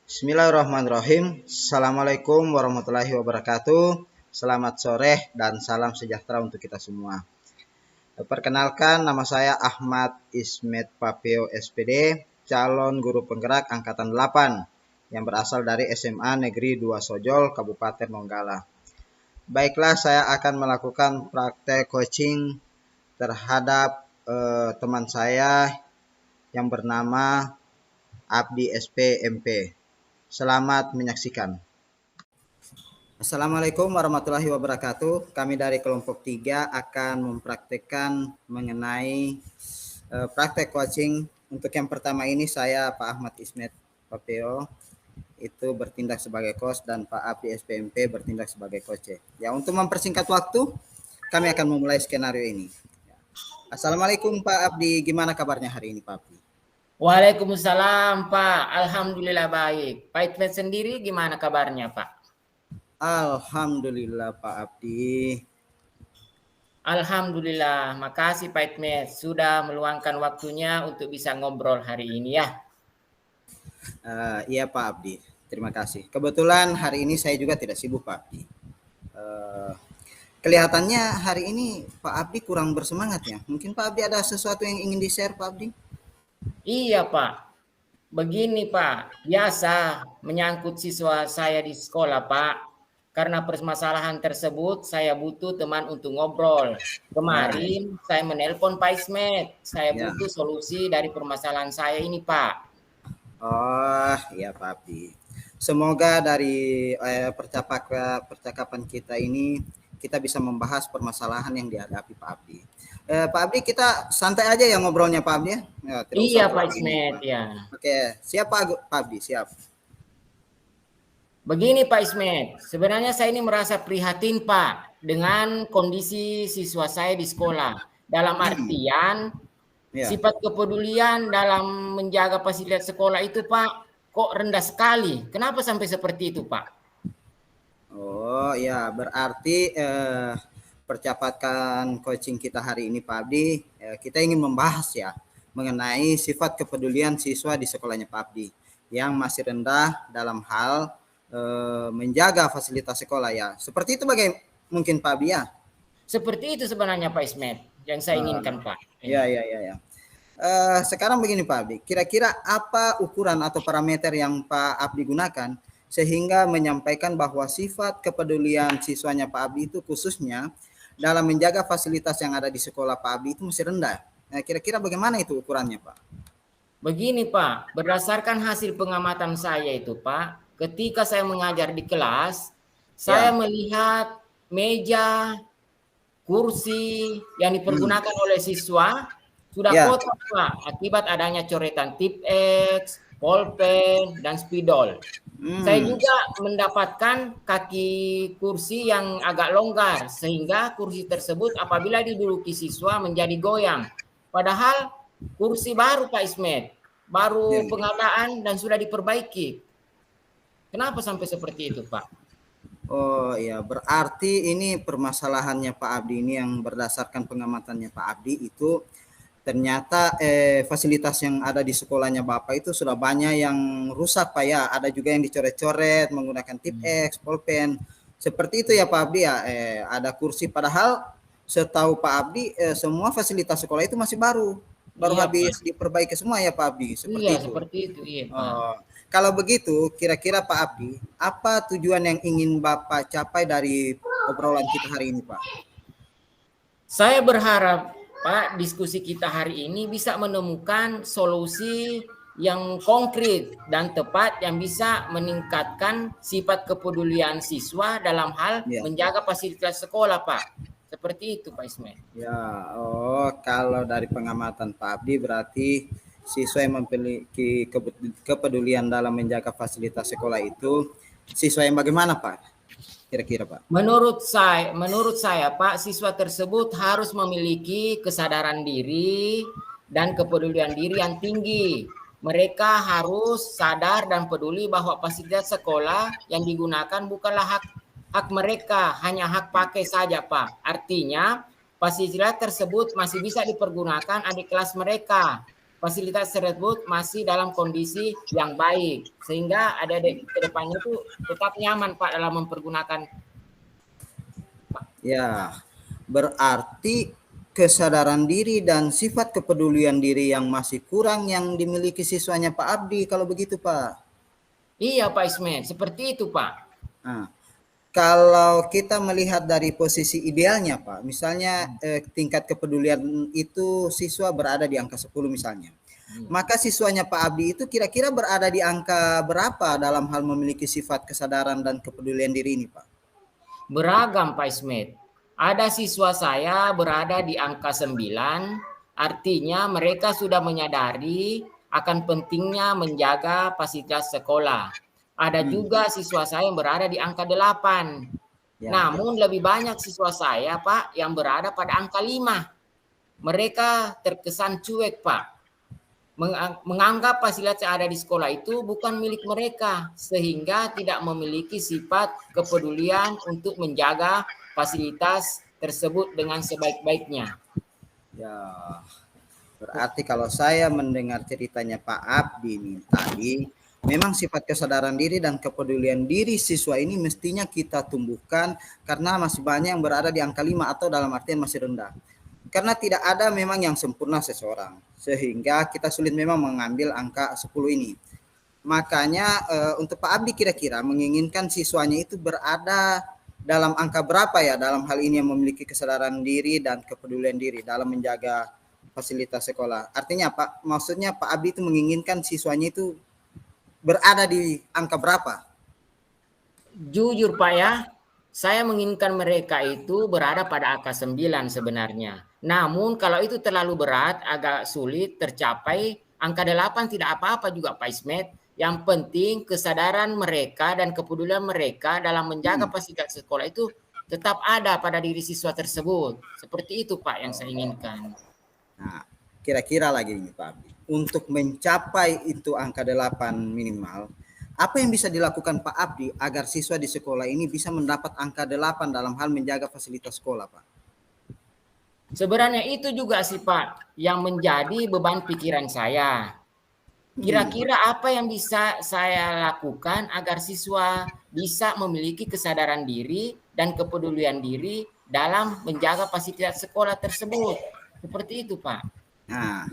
Bismillahirrahmanirrahim. Assalamualaikum warahmatullahi wabarakatuh. Selamat sore dan salam sejahtera untuk kita semua. Perkenalkan, nama saya Ahmad Ismet Papeo SPD, calon guru penggerak angkatan 8 yang berasal dari SMA Negeri 2 Sojol, Kabupaten Donggala. Baiklah, saya akan melakukan praktek coaching terhadap teman saya yang bernama Abdi SP-MP. Selamat menyaksikan. Assalamualaikum warahmatullahi wabarakatuh. Kami dari kelompok 3 akan mempraktekkan mengenai praktek coaching. Untuk yang pertama ini saya Pak Ahmad Ismet Papeo itu bertindak sebagai coach dan Pak Abdi SPMP bertindak sebagai coach. Ya, untuk mempersingkat waktu, kami akan memulai skenario ini. Assalamualaikum Pak Abdi, gimana kabarnya hari ini Pak Abdi? Waalaikumsalam Pak, Alhamdulillah baik. Pak Itmet sendiri gimana kabarnya Pak? Alhamdulillah Pak Abdi. Alhamdulillah, makasih Pak Itmet sudah meluangkan waktunya untuk bisa ngobrol hari ini ya. Iya Pak Abdi, terima kasih. Kebetulan hari ini saya juga tidak sibuk Pak Abdi. Kelihatannya hari ini Pak Abdi kurang bersemangat ya. Mungkin Pak Abdi ada sesuatu yang ingin di-share Pak Abdi? Iya Pak, begini Pak, biasa menyangkut siswa saya di sekolah Pak. Karena permasalahan tersebut saya butuh teman untuk ngobrol. Kemarin saya menelpon Pak Ismet, saya butuh solusi dari permasalahan saya ini Pak. Oh iya Pak Abdi. Semoga dari percakapan kita ini kita bisa membahas permasalahan yang dihadapi Pak Abdi. Pak Abdi, kita santai aja ya ngobrolnya Pak Abdi ya. Iya Pak Ismet ya. Oke, siap Pak Abdi, siap. Begini Pak Ismet, sebenarnya saya ini merasa prihatin Pak dengan kondisi siswa saya di sekolah. Dalam artian sifat kepedulian dalam menjaga fasilitas sekolah itu Pak kok rendah sekali. Kenapa sampai seperti itu Pak? Oh ya, berarti percepatkan coaching kita hari ini Pak Abdi, kita ingin membahas ya mengenai sifat kepedulian siswa di sekolahnya Pak Abdi yang masih rendah dalam hal menjaga fasilitas sekolah ya. Seperti itu mungkin Pak Abdi ya? Seperti itu sebenarnya Pak Ismet yang saya inginkan Pak. Ya. Sekarang begini Pak Abdi, kira-kira apa ukuran atau parameter yang Pak Abdi gunakan sehingga menyampaikan bahwa sifat kepedulian siswanya Pak Abdi itu khususnya dalam menjaga fasilitas yang ada di sekolah Pak Abdi itu masih rendah. Nah, kira-kira bagaimana itu ukurannya Pak? Begini Pak, berdasarkan hasil pengamatan saya itu Pak, ketika saya mengajar di kelas, saya melihat meja, kursi yang dipergunakan oleh siswa sudah kotor Pak, akibat adanya coretan tip X, pulpen, dan spidol. Saya juga mendapatkan kaki kursi yang agak longgar, sehingga kursi tersebut apabila diduduki siswa menjadi goyang. Padahal kursi baru Pak Ismet, baru pengadaan dan sudah diperbaiki. Kenapa sampai seperti itu Pak? Oh iya, berarti ini permasalahannya Pak Abdi ini yang berdasarkan pengamatannya Pak Abdi itu ternyata fasilitas yang ada di sekolahnya Bapak itu sudah banyak yang rusak Pak ya. Ada juga yang dicoret-coret menggunakan tip X, pulpen. Seperti itu ya Pak Abdi ya. Ada kursi padahal setahu Pak Abdi semua fasilitas sekolah itu masih baru habis diperbaiki semua ya Pak Abdi. Seperti itu. Iya Pak. Kalau begitu, kira-kira Pak Abdi, apa tujuan yang ingin Bapak capai dari obrolan kita hari ini Pak? Saya berharap Pak, diskusi kita hari ini bisa menemukan solusi yang konkret dan tepat yang bisa meningkatkan sifat kepedulian siswa dalam hal menjaga fasilitas sekolah, Pak. Seperti itu, Pak Ismet. Ya, kalau dari pengamatan Pak Abdi berarti siswa yang memiliki kepedulian dalam menjaga fasilitas sekolah itu siswa yang bagaimana, Pak? Kira-kira Pak? Menurut saya Pak, siswa tersebut harus memiliki kesadaran diri dan kepedulian diri yang tinggi. Mereka harus sadar dan peduli bahwa fasilitas sekolah yang digunakan bukanlah hak mereka, hanya hak pakai saja Pak. Artinya fasilitas tersebut masih bisa dipergunakan adik kelas mereka. fasilitas tersebut masih dalam kondisi yang baik, sehingga adik-adik ke depannya itu tetap nyaman Pak dalam mempergunakan. Ya, berarti kesadaran diri dan sifat kepedulian diri yang masih kurang yang dimiliki siswanya Pak Abdi kalau begitu Pak. Iya Pak Ismet, seperti itu Pak. Nah, kalau kita melihat dari posisi idealnya Pak, misalnya tingkat kepedulian itu siswa berada di angka 10 misalnya. Maka siswanya Pak Abdi itu kira-kira berada di angka berapa dalam hal memiliki sifat kesadaran dan kepedulian diri ini Pak? Beragam Pak Ismet. Ada siswa saya berada di angka 9, artinya mereka sudah menyadari akan pentingnya menjaga fasilitas sekolah. Ada juga siswa saya yang berada di angka 8. Ya, Namun lebih banyak siswa saya Pak yang berada pada angka 5. Mereka terkesan cuek Pak. Menganggap fasilitas yang ada di sekolah itu bukan milik mereka, sehingga tidak memiliki sifat kepedulian untuk menjaga fasilitas tersebut dengan sebaik-baiknya. ya. Berarti kalau saya mendengar ceritanya Pak Abdi ini tadi, memang sifat kesadaran diri dan kepedulian diri siswa ini mestinya kita tumbuhkan karena masih banyak yang berada di angka 5 atau dalam artian masih rendah. Karena tidak ada memang yang sempurna seseorang, sehingga kita sulit memang mengambil angka 10 ini. Makanya untuk Pak Abdi kira-kira menginginkan siswanya itu berada dalam angka berapa ya dalam hal ini yang memiliki kesadaran diri dan kepedulian diri dalam menjaga fasilitas sekolah. Artinya Pak, maksudnya Pak Abdi itu menginginkan siswanya itu berada di angka berapa? Jujur Pak ya, saya menginginkan mereka itu berada pada angka 9 sebenarnya. Namun kalau itu terlalu berat, agak sulit tercapai, angka 8 tidak apa-apa juga Pak Ismet. Yang penting kesadaran mereka dan kepedulian mereka dalam menjaga fasilitas sekolah itu tetap ada pada diri siswa tersebut. Seperti itu Pak yang saya inginkan. Nah, kira-kira lagi ini Pak Abdi. Untuk mencapai itu angka 8 minimal, apa yang bisa dilakukan Pak Abdi agar siswa di sekolah ini bisa mendapat angka 8 dalam hal menjaga fasilitas sekolah, Pak? Sebenarnya itu juga sih Pak yang menjadi beban pikiran saya. Kira-kira apa yang bisa saya lakukan agar siswa bisa memiliki kesadaran diri dan kepedulian diri dalam menjaga fasilitas sekolah tersebut. Seperti itu, Pak. Nah,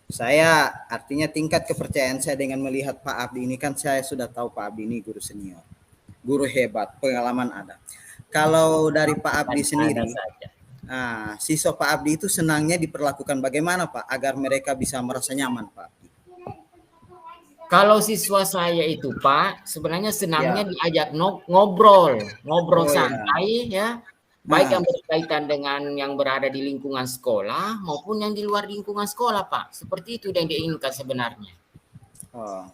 saya artinya tingkat kepercayaan saya dengan melihat Pak Abdi ini kan saya sudah tahu Pak Abdi ini guru senior. Guru hebat, pengalaman ada. Kalau dari Pak Abdi sendiri, siswa Pak Abdi itu senangnya diperlakukan bagaimana Pak agar mereka bisa merasa nyaman Pak? Kalau siswa saya itu Pak, sebenarnya senangnya diajak ngobrol santai ya, baik yang berkaitan dengan yang berada di lingkungan sekolah maupun yang di luar lingkungan sekolah Pak. Seperti itu yang diinginkan sebenarnya. Oh,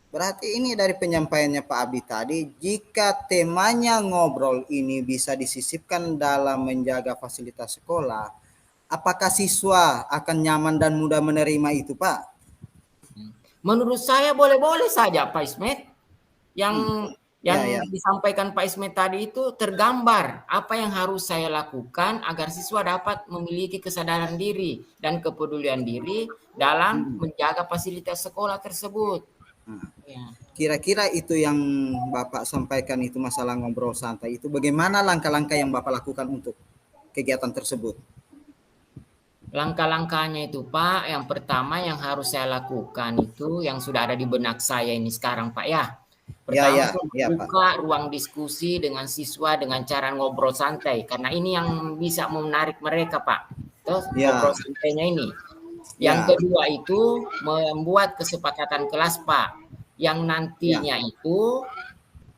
berarti ini dari penyampaiannya Pak Abdi tadi, jika temanya ngobrol ini bisa disisipkan dalam menjaga fasilitas sekolah, apakah siswa akan nyaman dan mudah menerima itu Pak? Menurut saya boleh-boleh saja Pak Ismet. Yang disampaikan Pak Ismet tadi itu tergambar apa yang harus saya lakukan agar siswa dapat memiliki kesadaran diri dan kepedulian diri dalam menjaga fasilitas sekolah tersebut. Kira-kira itu yang Bapak sampaikan itu masalah ngobrol santai itu bagaimana langkah-langkah yang Bapak lakukan untuk kegiatan tersebut? Langkah-langkahnya itu Pak, yang pertama yang harus saya lakukan itu yang sudah ada di benak saya ini sekarang Pak ya. Pertama buka ruang diskusi dengan siswa dengan cara ngobrol santai karena ini yang bisa menarik mereka Pak. Terus ngobrol santainya ini. Yang kedua itu membuat kesepakatan kelas Pak, yang nantinya itu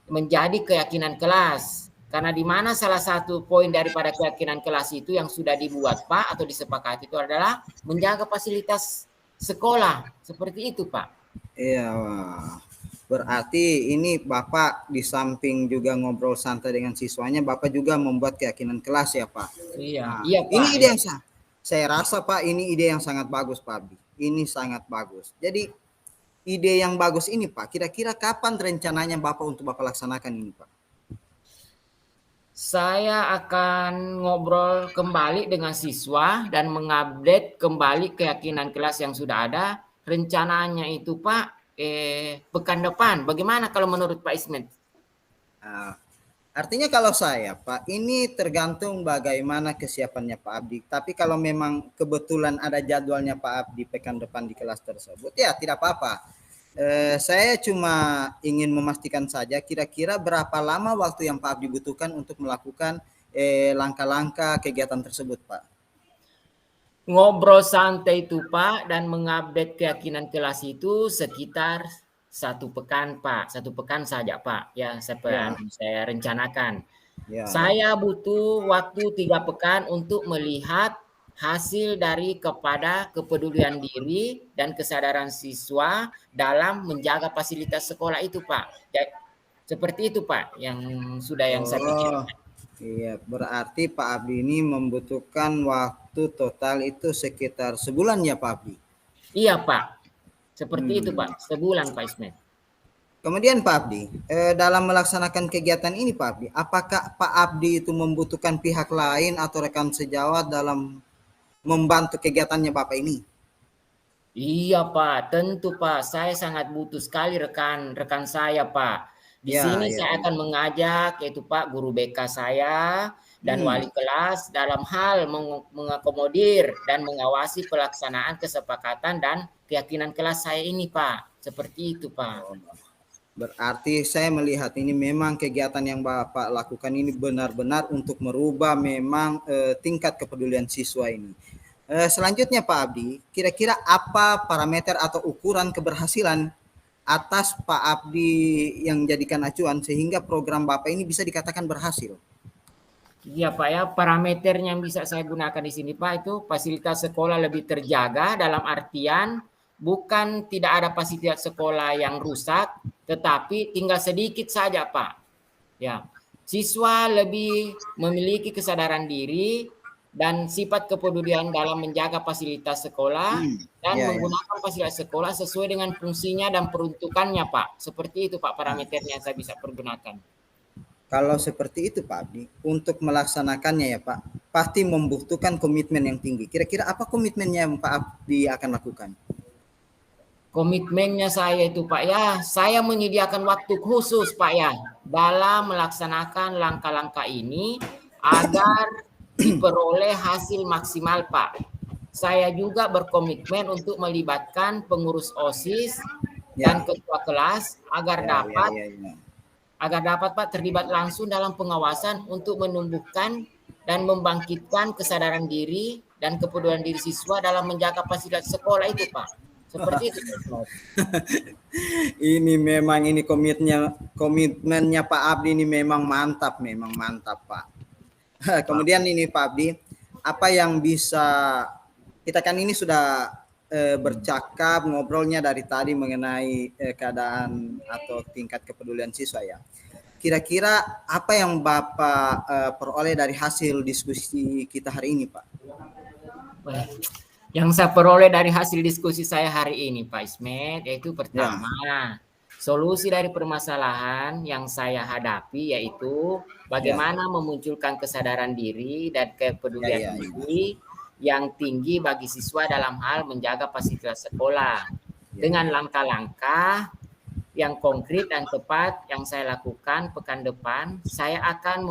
menjadi keyakinan kelas. Karena di mana salah satu poin daripada keyakinan kelas itu yang sudah dibuat Pak atau disepakati itu adalah menjaga fasilitas sekolah. Seperti itu Pak. Iya, berarti ini Bapak di samping juga ngobrol santai dengan siswanya, Bapak juga membuat keyakinan kelas ya Pak? Iya, iya Pak. Ini ide yang saya rasa Pak ini ide yang sangat bagus Pak Abdi. Ini sangat bagus. Jadi ide yang bagus ini Pak, kira-kira kapan rencananya Bapak untuk Bapak laksanakan ini Pak? Saya akan ngobrol kembali dengan siswa dan mengupdate kembali keyakinan kelas yang sudah ada. Rencananya itu Pak, pekan depan. Bagaimana kalau menurut Pak Ismet? Nah, artinya kalau saya Pak, ini tergantung bagaimana kesiapannya Pak Abdi. Tapi kalau memang kebetulan ada jadwalnya Pak Abdi pekan depan di kelas tersebut, ya tidak apa-apa. Saya cuma ingin memastikan saja kira-kira berapa lama waktu yang Pak Abdi butuhkan untuk melakukan langkah-langkah kegiatan tersebut Pak. Ngobrol santai itu Pak dan mengupdate keyakinan kelas itu sekitar 1 pekan Pak. 1 pekan saja Pak. Ya, Ya, saya rencanakan. ya, ya. Saya butuh waktu 3 pekan untuk melihat hasil dari kepada kepedulian diri dan kesadaran siswa dalam menjaga fasilitas sekolah itu Pak. Ya, seperti itu Pak yang sudah yang saya Oh, pikirkan. iya. Berarti Pak Abdi ini membutuhkan waktu total itu sekitar sebulan ya Pak Abdi. Iya Pak, seperti itu Pak. Hmm. Sebulan Pak Ismet. Kemudian Pak Abdi, dalam melaksanakan kegiatan ini Pak Abdi, apakah Pak Abdi itu membutuhkan pihak lain atau rekan sejawat dalam membantu kegiatannya Bapak ini? Iya Pak, tentu Pak. Saya sangat butuh sekali rekan-rekan saya Pak. Di Ya, sini ya, saya ya. akan mengajak yaitu Pak guru BK saya dan Hmm. wali kelas dalam hal mengakomodir dan mengawasi pelaksanaan kesepakatan dan keyakinan kelas saya ini Pak. Seperti itu Pak. Oh, berarti saya melihat ini memang kegiatan yang Bapak lakukan ini benar-benar untuk merubah memang tingkat kepedulian siswa ini. Selanjutnya Pak Abdi, kira-kira apa parameter atau ukuran keberhasilan atas Pak Abdi yang jadikan acuan sehingga program Bapak ini bisa dikatakan berhasil? Iya Pak ya, parameter yang bisa saya gunakan di sini Pak itu fasilitas sekolah lebih terjaga dalam artian bukan tidak ada fasilitas sekolah yang rusak, tetapi tinggal sedikit saja Pak. Ya, siswa lebih memiliki kesadaran diri dan sifat kepedulian dalam menjaga fasilitas sekolah dan Ya, ya. menggunakan fasilitas sekolah sesuai dengan fungsinya dan peruntukannya Pak. Seperti itu Pak Nah, parameternya saya bisa pergunakan. kalau seperti itu Pak Abdi, untuk melaksanakannya ya Pak, pasti membutuhkan komitmen yang tinggi. Kira-kira apa komitmennya yang Pak Abdi akan lakukan? Komitmennya saya itu Pak ya, saya menyediakan waktu khusus Pak ya dalam melaksanakan langkah-langkah ini agar diperoleh hasil maksimal Pak. Saya juga berkomitmen untuk melibatkan pengurus OSIS dan Ya, ketua kelas ya, ya, ya, ya. agar dapat Pak terlibat langsung dalam pengawasan untuk menumbuhkan dan membangkitkan kesadaran diri dan kepedulian diri siswa dalam menjaga fasilitas sekolah itu Pak. Seperti itu Pak. Ini memang ini komitmennya Pak Abdi ini memang mantap Pak. Kemudian ini Pak Abdi, apa yang bisa kita kan ini sudah bercakap ngobrolnya dari tadi mengenai keadaan atau tingkat kepedulian siswa ya. Kira-kira apa yang Bapak peroleh dari hasil diskusi kita hari ini Pak? Yang saya peroleh dari hasil diskusi saya hari ini Pak Ismet, yaitu Ya, pertama, solusi dari permasalahan yang saya hadapi yaitu ya, bagaimana memunculkan kesadaran diri dan ya, kepedulian ya, ya, diri yang tinggi bagi siswa dalam hal menjaga fasilitas sekolah. ya, Dengan ya. langkah-langkah yang konkret dan tepat yang saya lakukan pekan depan, saya akan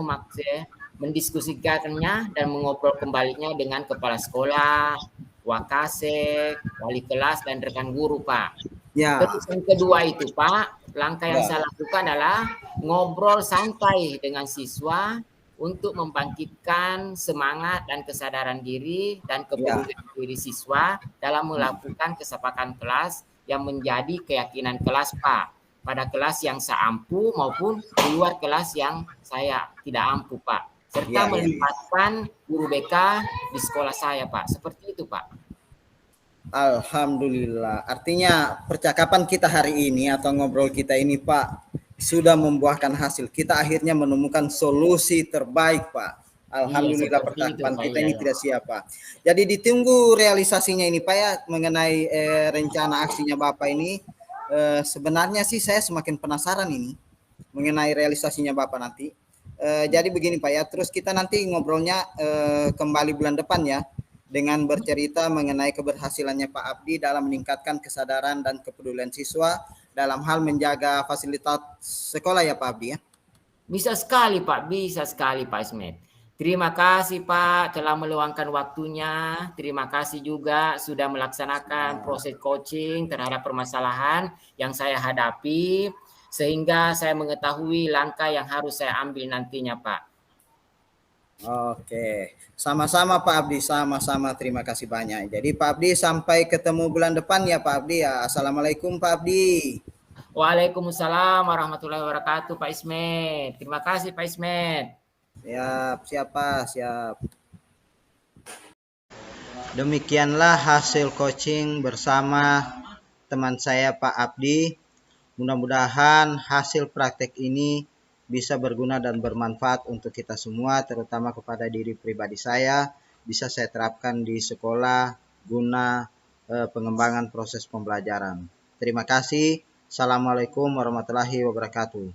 mendiskusikannya dan mengobrol kembalinya dengan kepala sekolah, wakasek, wali kelas, dan rekan guru, Pak. Ya, Terus yang kedua itu, Pak, langkah yang ya, saya lakukan adalah ngobrol santai dengan siswa untuk membangkitkan semangat dan kesadaran diri dan ya. kepedulian diri siswa dalam melakukan kesepakatan kelas yang menjadi keyakinan kelas, Pak. Pada kelas yang saya ampu maupun di luar kelas yang saya tidak ampu, Pak. Serta Ya, ya, ya. melibatkan guru BK di sekolah saya, Pak. Seperti itu, Pak. Alhamdulillah. Artinya percakapan kita hari ini atau ngobrol kita ini Pak sudah membuahkan hasil. Kita akhirnya menemukan solusi terbaik Pak. Iya, Alhamdulillah seperti itu, percakapan Pak. kita Iya, ini ya. tidak siapa. Jadi ditunggu realisasinya ini Pak ya mengenai rencana aksinya Bapak ini. Sebenarnya sih saya semakin penasaran ini mengenai realisasinya Bapak nanti. Jadi begini Pak ya, terus kita nanti ngobrolnya kembali bulan depan ya, dengan bercerita mengenai keberhasilannya Pak Abdi dalam meningkatkan kesadaran dan kepedulian siswa dalam hal menjaga fasilitas sekolah ya Pak Abdi ya. Bisa sekali Pak, bisa sekali Pak Ismet. Terima kasih Pak telah meluangkan waktunya. Terima kasih juga sudah melaksanakan proses coaching terhadap permasalahan yang saya hadapi. Sehingga saya mengetahui langkah yang harus saya ambil nantinya Pak. Oke, sama-sama Pak Abdi, sama-sama terima kasih banyak. Jadi Pak Abdi sampai ketemu bulan depan ya Pak Abdi ya. Assalamualaikum Pak Abdi. Waalaikumsalam warahmatullahi wabarakatuh Pak Ismet. Terima kasih Pak Ismet. Siap, siapa, siap. Demikianlah hasil coaching bersama teman saya Pak Abdi. Mudah-mudahan hasil praktek ini bisa berguna dan bermanfaat untuk kita semua, terutama kepada diri pribadi saya, bisa saya terapkan di sekolah guna pengembangan proses pembelajaran. Terima kasih. Assalamualaikum warahmatullahi wabarakatuh.